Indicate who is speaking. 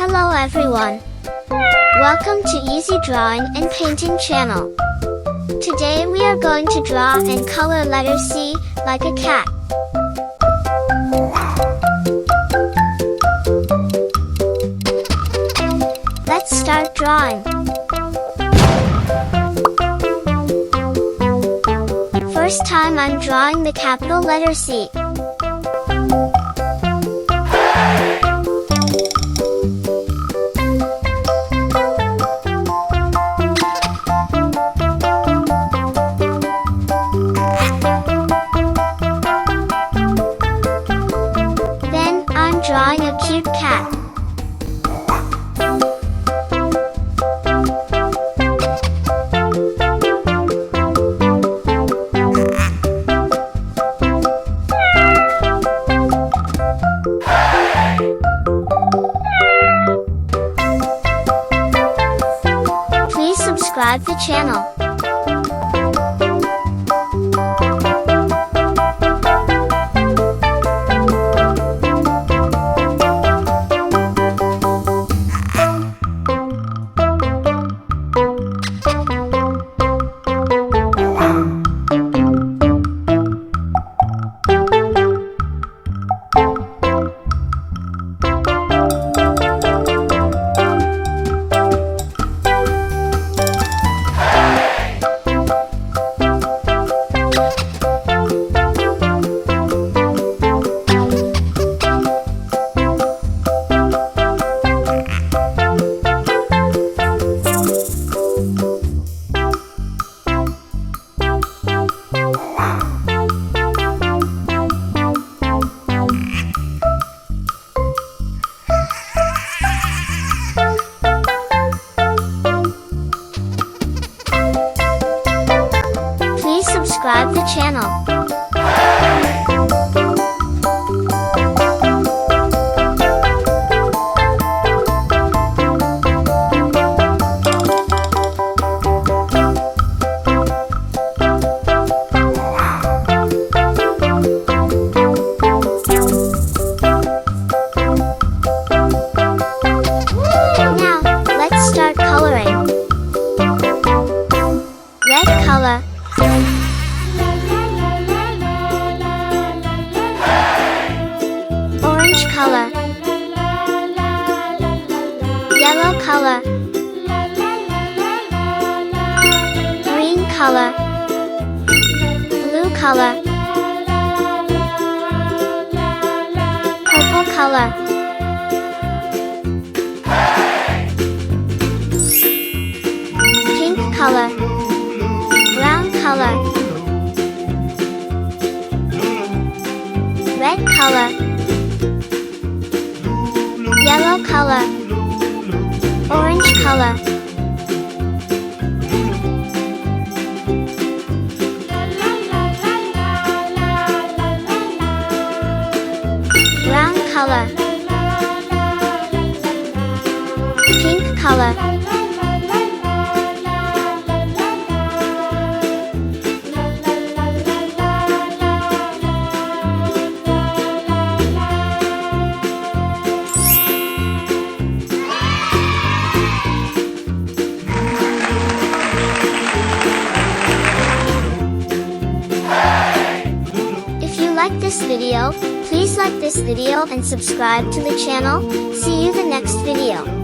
Speaker 1: Hello everyone. Welcome to Easy Drawing and Painting channel. Today we are going to draw and color letter C like a cat. Let's start drawing. First time I'm drawing the capital letter C. Then I'm drawing a cute cat. Please subscribe the channel. Please subscribe the channel. Now, let's start coloring. Red color. Orange color. Yellow color. Green color. Blue color. Purple color. Pink color. Brown color. Red color. Yellow color. Orange color. Brown color. Pink color. If you like this video, please like this video and subscribe to the channel. See you the next video.